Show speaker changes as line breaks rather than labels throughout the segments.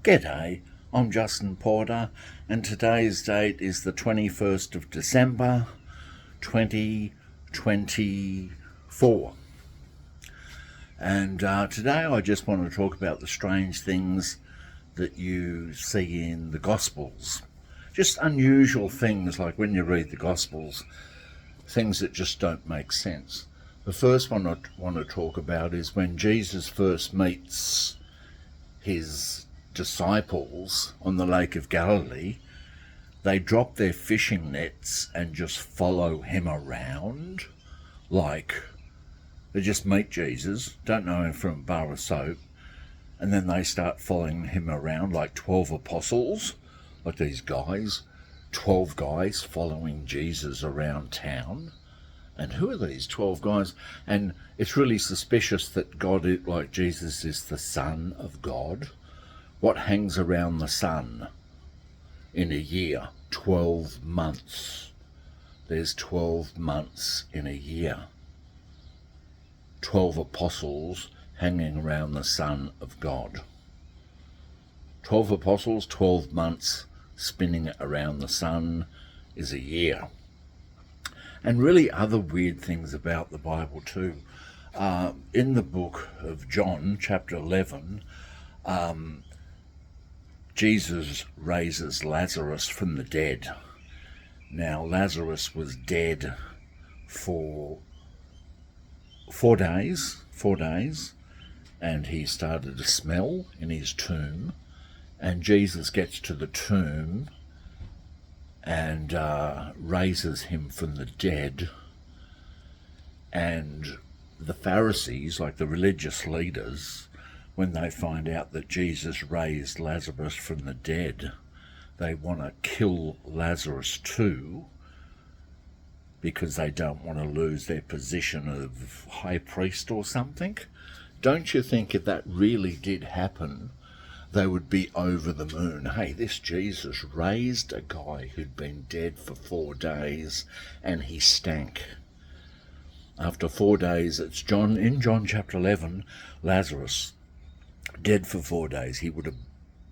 G'day, I'm Justin Porter, and today's date is the 21st of December, 2024. And today I just want to talk about the strange things that you see in the Gospels. Just unusual things, like when you read the Gospels, things that just don't make sense. The first one I want to talk about is when Jesus first meets his disciples on the Lake of Galilee. They drop their fishing nets and just follow him around. Like, they just meet Jesus, don't know him from a bar of soap, and then they start following him around like 12 apostles, like these guys, 12 guys following Jesus around town. And who are these 12 guys? And it's really suspicious that Jesus is the Son of God. What hangs around the sun in a year? 12 months. There's 12 months in a year. 12 apostles hanging around the Son of God. 12 apostles, 12 months spinning around the sun is a year. And really other weird things about the Bible too. In the book of John, chapter 11, Jesus raises Lazarus from the dead. Now, Lazarus was dead for 4 days, and he started to smell in his tomb. And Jesus gets to the tomb and raises him from the dead. And the Pharisees, like the religious leaders, when they find out that Jesus raised Lazarus from the dead, they want to kill Lazarus too, because they don't want to lose their position of high priest or something. Don't you think if that really did happen, they would be over the moon? Hey, this Jesus raised a guy who'd been dead for 4 days and he stank. After 4 days, it's in John chapter 11, Lazarus, dead for 4 days. He would have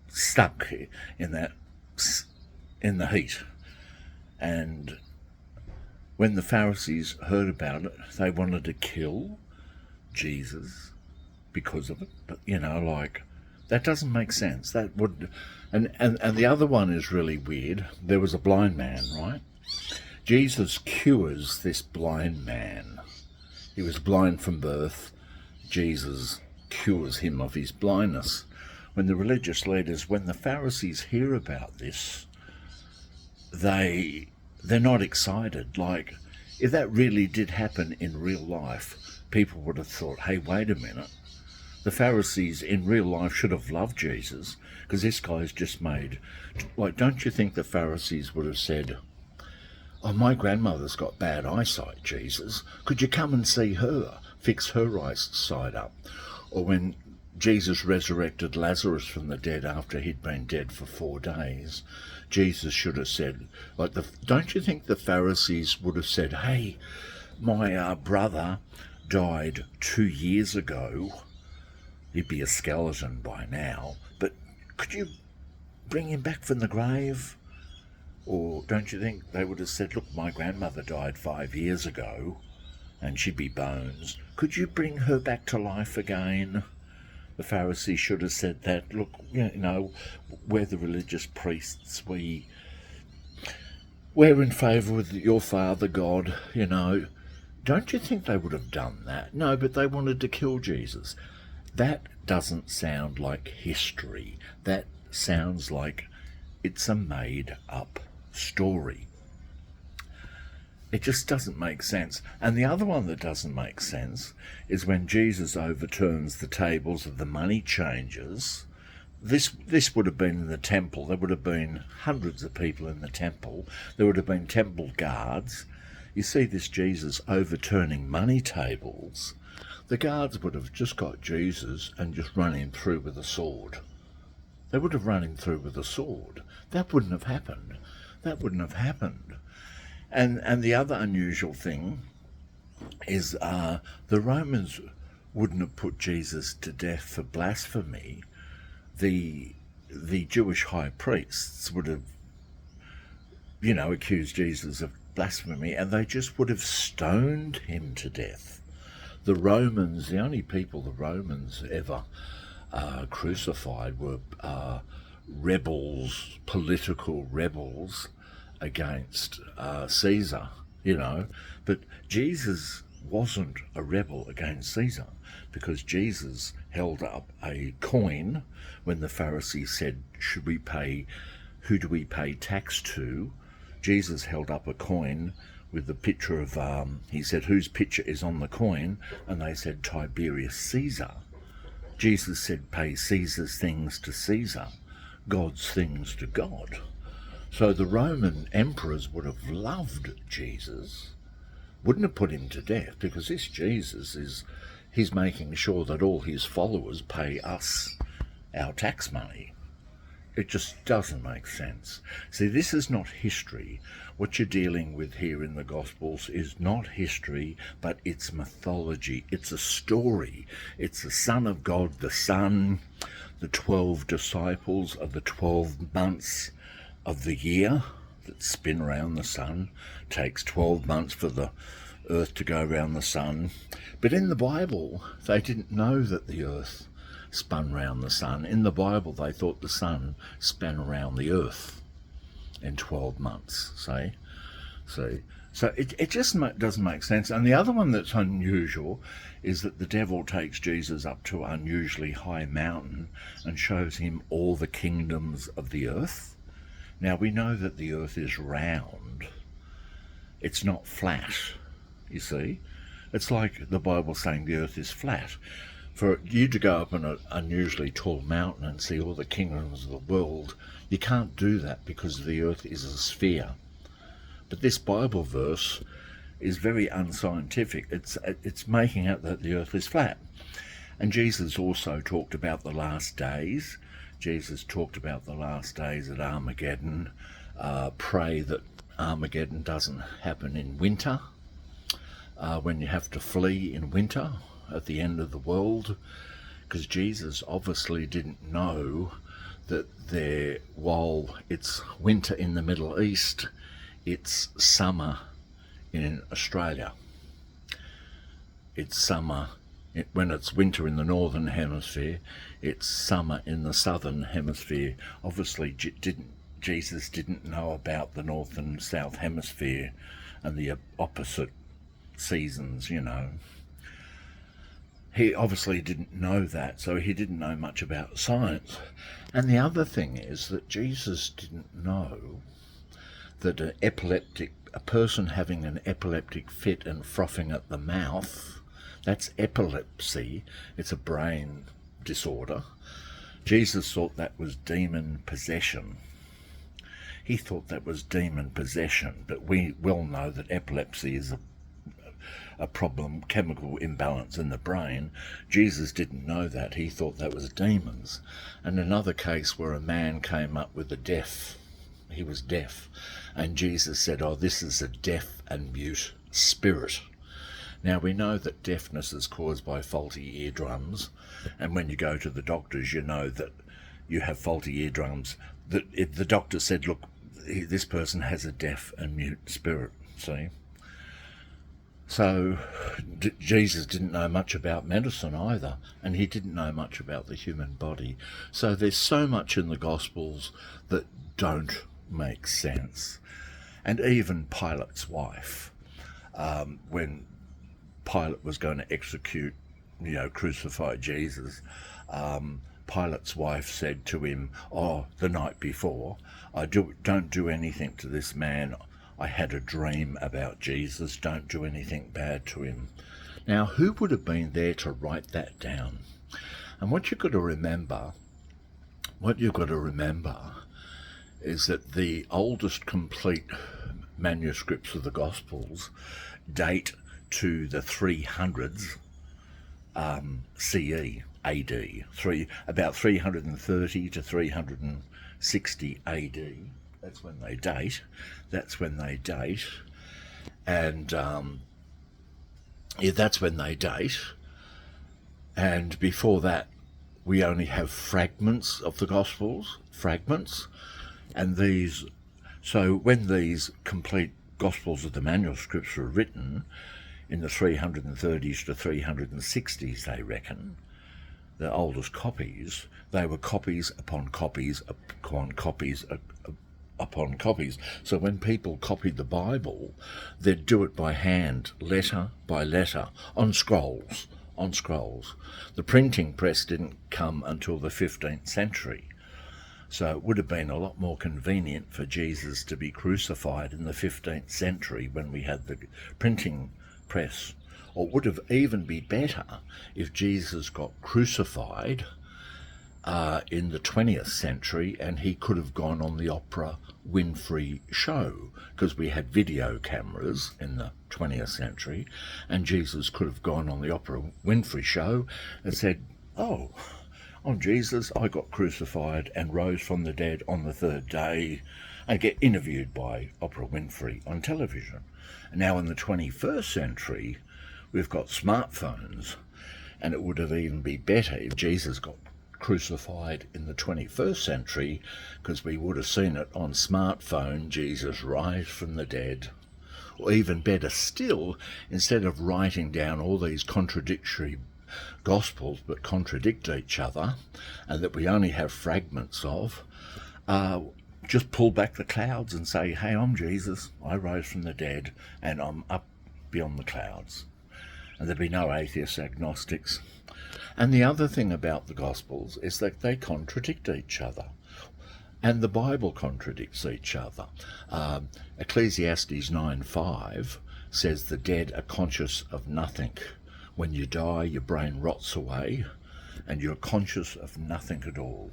stuck in the heat. And when the Pharisees heard about it, they wanted to kill Jesus because of it. But, that doesn't make sense. That would, and the other one is really weird. There was a blind man, right? Jesus cures this blind man. He was blind from birth. Jesus cures him of his blindness. When the religious leaders, when the Pharisees hear about this, they're not excited. Like, if that really did happen in real life, people would have thought, hey, wait a minute. The Pharisees in real life should have loved Jesus, because this guy's just made... don't you think the Pharisees would have said, oh, my grandmother's got bad eyesight, Jesus. Could you come and see her? Fix her eyesight up. Or when Jesus resurrected Lazarus from the dead after he'd been dead for 4 days, Jesus should have said, don't you think the Pharisees would have said, hey, my brother died 2 years ago. He'd be a skeleton by now, but could you bring him back from the grave? Or don't you think they would have said, look, my grandmother died 5 years ago, and she'd be bones. Could you bring her back to life again? The Pharisees should have said that. Look, we're the religious priests. We're in favour with your Father God, Don't you think they would have done that? No, but they wanted to kill Jesus. That doesn't sound like history. That sounds like it's a made-up story. It just doesn't make sense. And the other one that doesn't make sense is when Jesus overturns the tables of the money changers. This would have been in the temple. There would have been hundreds of people in the temple. There would have been temple guards. You see this Jesus overturning money tables. The guards would have just got Jesus and just run him through with a sword. They would have run him through with a sword. That wouldn't have happened. That wouldn't have happened. And the other unusual thing is the Romans wouldn't have put Jesus to death for blasphemy. The the Jewish high priests would have, accused Jesus of blasphemy, and they just would have stoned him to death. The Romans, the only people the Romans ever crucified were rebels, political rebels against Caesar, But Jesus wasn't a rebel against Caesar, because Jesus held up a coin when the Pharisees said, who do we pay tax to? Jesus held up a coin with the picture of, he said, whose picture is on the coin? And they said, Tiberius Caesar. Jesus said, pay Caesar's things to Caesar, God's things to God. So the Roman emperors would have loved Jesus, wouldn't have put him to death, because this Jesus he's making sure that all his followers pay us our tax money. It just doesn't make sense. See, this is not history. What you're dealing with here in the Gospels is not history, but it's mythology. It's a story. It's the Son of God, the Son, the 12 disciples of the 12 months of the year that spin around the sun. Takes 12 months for the earth to go around the sun. But in the Bible, they didn't know that the earth spun round the sun. In the Bible, they thought the sun span around the earth in 12 months, see? So it just doesn't make sense. And the other one that's unusual is that the devil takes Jesus up to an unusually high mountain and shows him all the kingdoms of the earth. Now, we know that the earth is round. It's not flat, you see. It's like the Bible saying the earth is flat. For you to go up on an unusually tall mountain and see all the kingdoms of the world, you can't do that because the earth is a sphere. But this Bible verse is very unscientific. It's making out that the earth is flat. And Jesus also talked about the last days. Jesus talked about the last days at Armageddon. Pray that Armageddon doesn't happen in winter, when you have to flee in winter at the end of the world, because Jesus obviously didn't know that while it's winter in the Middle East, it's summer in Australia. It's summer when it's winter in the northern hemisphere. It's summer in the southern hemisphere. Obviously Jesus didn't know about the north and south hemisphere and the opposite seasons, He obviously didn't know that, so he didn't know much about science. And the other thing is that Jesus didn't know that a person having an epileptic fit and frothing at the mouth, that's epilepsy. It's a brain disorder. Jesus thought that was demon possession. He thought that was demon possession, but we well know that epilepsy is a problem, chemical imbalance in the brain. Jesus didn't know that. He thought that was demons. And another case where a man came up with he was deaf, and Jesus said, this is a deaf and mute spirit. Now, we know that deafness is caused by faulty eardrums, and when you go to the doctors, you know that you have faulty eardrums. That if the doctor said, look, this person has a deaf and mute spirit, see? So Jesus didn't know much about medicine either, and he didn't know much about the human body. So there's so much in the Gospels that don't make sense. And even Pilate's wife, when Pilate was going to execute, crucify Jesus, Pilate's wife said to him, the night before, don't do anything to this man. I had a dream about Jesus. Don't do anything bad to him. Now, who would have been there to write that down? And what you've got to remember is that the oldest complete manuscripts of the Gospels date to the 300s CE, AD, about 330 to 360 AD. That's when they date. And that's when they date. And before that, we only have fragments of the Gospels, fragments, and these, so when these complete Gospels of the Manuscripts were written in the 330s to 360s, they reckon, the oldest copies, they were copies upon copies upon copies upon copies. So when people copied the Bible, they'd do it by hand, letter by letter, on scrolls, on scrolls. The printing press didn't come until the 15th century. So it would have been a lot more convenient for Jesus to be crucified in the 15th century when we had the printing press. Or would have even been better if Jesus got crucified in the 20th century and he could have gone on the Oprah Winfrey show, because we had video cameras in the 20th century, and Jesus could have gone on the Oprah Winfrey show and said, "Oh, I'm Jesus, I got crucified and rose from the dead on the third day," and get interviewed by Oprah Winfrey on television. And now in the 21st century, we've got smartphones, and it would have even been better if Jesus got crucified in the 21st century, because we would have seen it on smartphone, Jesus rise from the dead. Or even better still, instead of writing down all these contradictory Gospels but contradict each other, and that we only have fragments of, just pull back the clouds and say, "Hey, I'm Jesus, I rose from the dead, and I'm up beyond the clouds." And there'd be no atheists, agnostics. And the other thing about the Gospels is that they contradict each other. And the Bible contradicts each other. Ecclesiastes 9:5 says the dead are conscious of nothing. When you die, your brain rots away, and you're conscious of nothing at all.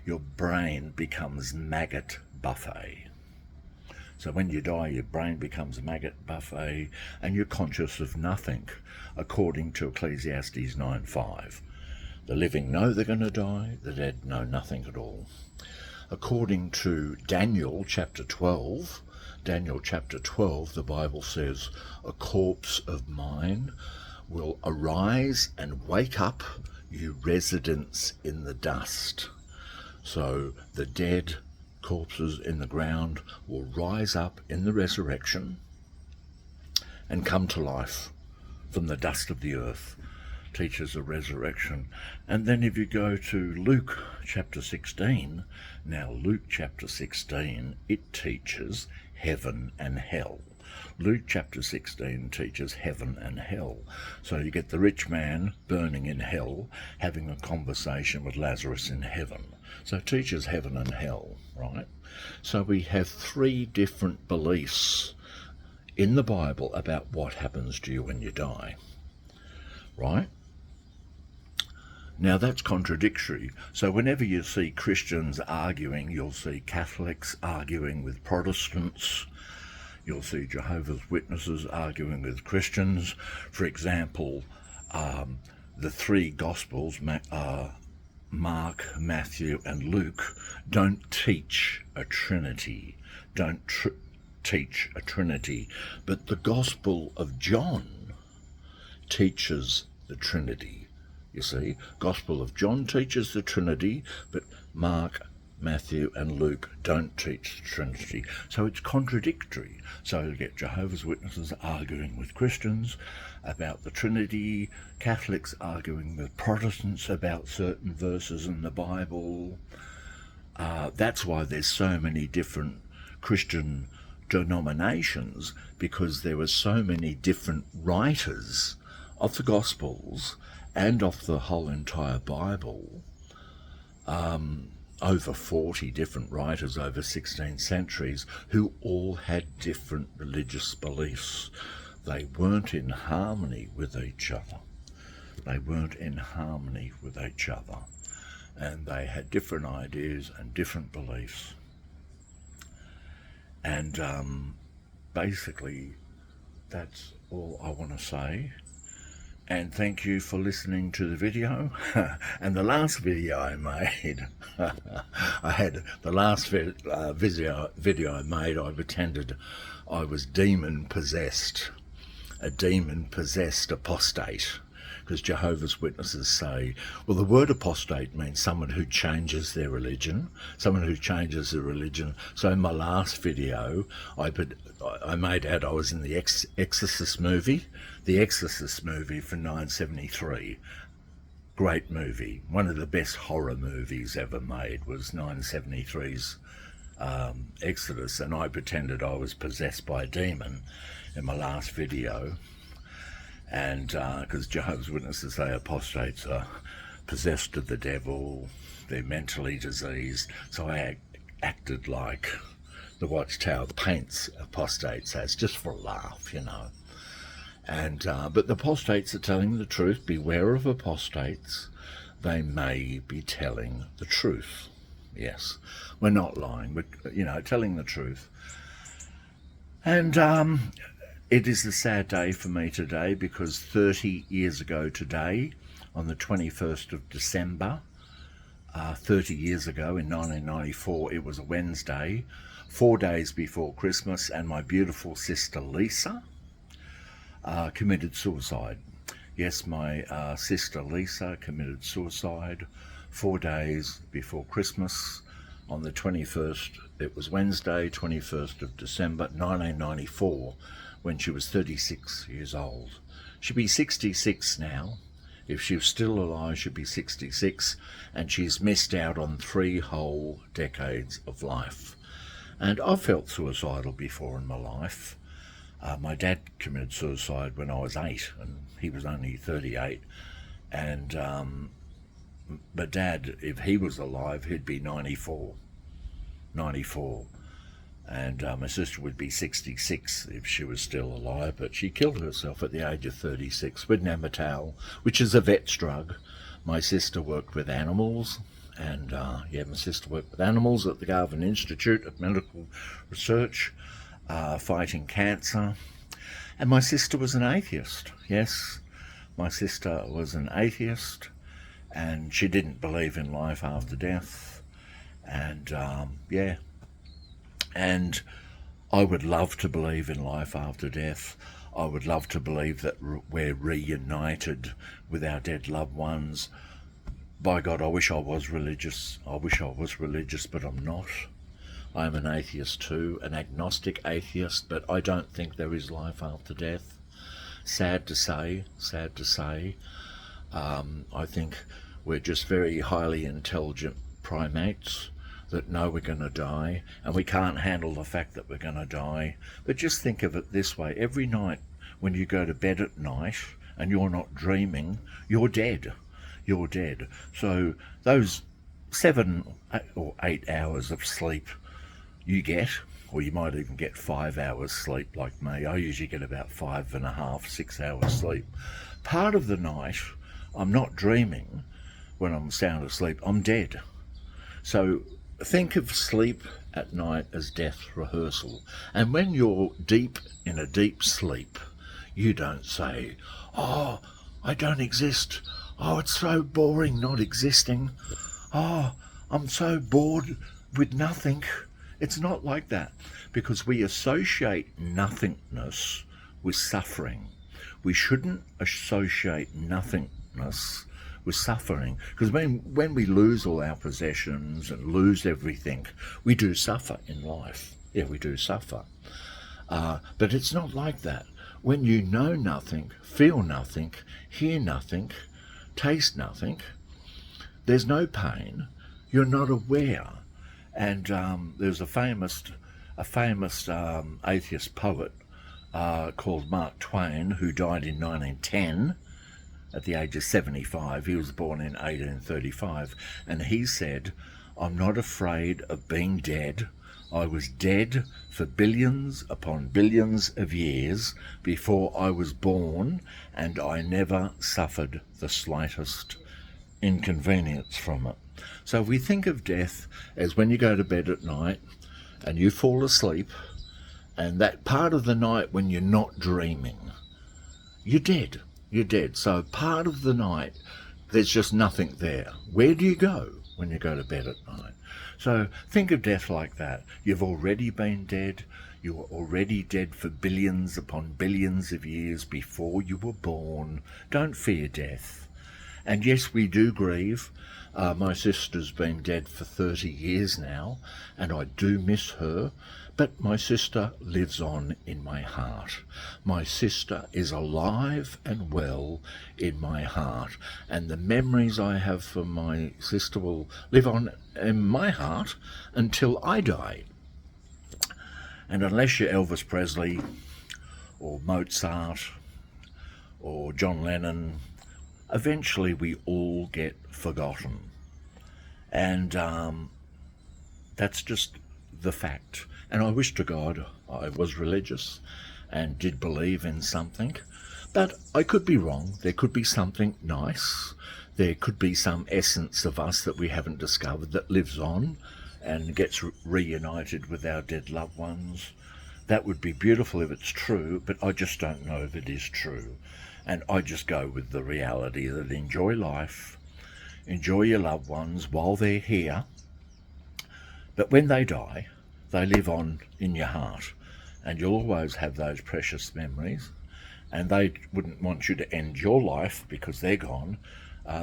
Your brain becomes maggot buffet. So when you die, your brain becomes maggot buffet, and you're conscious of nothing, according to Ecclesiastes 9:5. The living know they're going to die, the dead know nothing at all. According to Daniel chapter 12, the Bible says, "A corpse of mine will arise and wake up, you residents in the dust." So the dead corpses in the ground will rise up in the resurrection and come to life from the dust of the earth. Teaches a resurrection. And then if you go to Luke chapter 16, now Luke chapter 16, it teaches heaven and hell. Luke chapter 16 teaches heaven and hell. So you get the rich man burning in hell, having a conversation with Lazarus in heaven. So it teaches heaven and hell, right? So we have three different beliefs in the Bible about what happens to you when you die, right? Now that's contradictory. So whenever you see Christians arguing, you'll see Catholics arguing with Protestants, you'll see Jehovah's Witnesses arguing with Christians. For example, the three Gospels, Mark, Matthew and Luke, don't teach a Trinity, teach a Trinity, but the Gospel of John teaches the Trinity. You see, Gospel of John teaches the Trinity, but Mark, Matthew and Luke don't teach the Trinity. So it's contradictory. So you get Jehovah's Witnesses arguing with Christians about the Trinity, Catholics arguing with Protestants about certain verses in the Bible. That's why there's so many different Christian denominations, because there were so many different writers of the Gospels and of the whole entire Bible, over 40 different writers over 16 centuries who all had different religious beliefs. They weren't in harmony with each other. They weren't in harmony with each other. And they had different ideas and different beliefs. And basically, that's all I want to say. And thank you for listening to the video. And the last video I made, the last video I made, I pretended I was demon possessed, a demon possessed apostate, because Jehovah's Witnesses say, well, the word apostate means someone who changes their religion, someone who changes their religion. So in my last video, I made out I was in the Exorcist movie from 1973. Great movie. One of the best horror movies ever made was 1973's Exodus, and I pretended I was possessed by a demon in my last video, and because Jehovah's Witnesses say apostates are possessed of the devil, they're mentally diseased, so I acted like the Watchtower paints apostates as, just for a laugh, you know. And but the apostates are telling the truth. Beware of apostates, they may be telling the truth. Yes, we're not lying, we're, you know, telling the truth. And it is a sad day for me today, because 30 years ago today, on the 21st of December, 30 years ago in 1994, it was a Wednesday, 4 days before Christmas, and my beautiful sister Lisa committed suicide. Yes, my sister Lisa committed suicide 4 days before Christmas on the 21st. It was Wednesday, 21st of December 1994, when she was 36 years old. She'd be 66 now. If she was still alive, she'd be 66, and she's missed out on 3 whole decades of life. And I've felt suicidal before in my life. My dad committed suicide when I was 8, and he was only 38. And but Dad, if he was alive, he'd be 94. And my sister would be 66 if she was still alive, but she killed herself at the age of 36 with Namatal, which is a vet's drug. My sister worked with animals, and yeah, my sister worked with animals at the Garvan Institute of Medical Research, fighting cancer. And my sister was an atheist. Yes, my sister was an atheist, and she didn't believe in life after death. And yeah, and I would love to believe in life after death. I would love to believe that we're reunited with our dead loved ones. By God, I wish I was religious. I wish I was religious, but I'm not. I'm an atheist too, an agnostic atheist, but I don't think there is life after death. Sad to say, sad to say. I think we're just very highly intelligent primates that know we're going to die, and we can't handle the fact that we're going to die. But just think of it this way. Every night when you go to bed at night and you're not dreaming, you're dead. You're dead. So those 7 or 8 hours of sleep you get, or you might even get 5 hours sleep like me. I usually get about 5.5, 6 hours sleep. Part of the night, I'm not dreaming. When I'm sound asleep, I'm dead. So think of sleep at night as death rehearsal. And when you're deep in a deep sleep, you don't say, oh, I don't exist. Oh, it's so boring not existing. Oh, I'm so bored with nothing. It's not like that, because we associate nothingness with suffering. We shouldn't associate nothingness with suffering, because when we lose all our possessions and lose everything, we do suffer in life. Yeah, we do suffer. But it's not like that. When you know nothing, feel nothing, hear nothing, taste nothing, there's no pain, you're not aware. And there's a famous atheist poet called Mark Twain, who died in 1910 at the age of 75. He was born in 1835, and he said, I'm not afraid of being dead. I was dead for billions upon billions of years before I was born, and I never suffered the slightest inconvenience from it. So we think of death as when you go to bed at night and you fall asleep, and that part of the night when you're not dreaming, you're dead. You're dead. So part of the night, there's just nothing there. Where do you go when you go to bed at night? So think of death like that. You've already been dead. You were already dead for billions upon billions of years before you were born. Don't fear death. And yes, we do grieve. My sister's been dead for 30 years now, and I do miss her, but my sister lives on in my heart. My sister is alive and well in my heart, and the memories I have for my sister will live on in my heart until I die. And unless you're Elvis Presley or Mozart or John Lennon, eventually we all get forgotten. And that's just the fact. And I wish to God I was religious and did believe in something, but I could be wrong. There could be something nice. There could be some essence of us that we haven't discovered that lives on and gets reunited with our dead loved ones. That would be beautiful if it's true, but I just don't know if it is true. And I just go with the reality that enjoy life, enjoy your loved ones while they're here, but when they die, they live on in your heart, and you'll always have those precious memories, and they wouldn't want you to end your life because they're gone.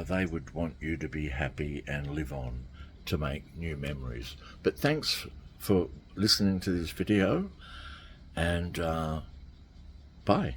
They would want you to be happy and live on to make new memories. But thanks for listening to this video, and bye.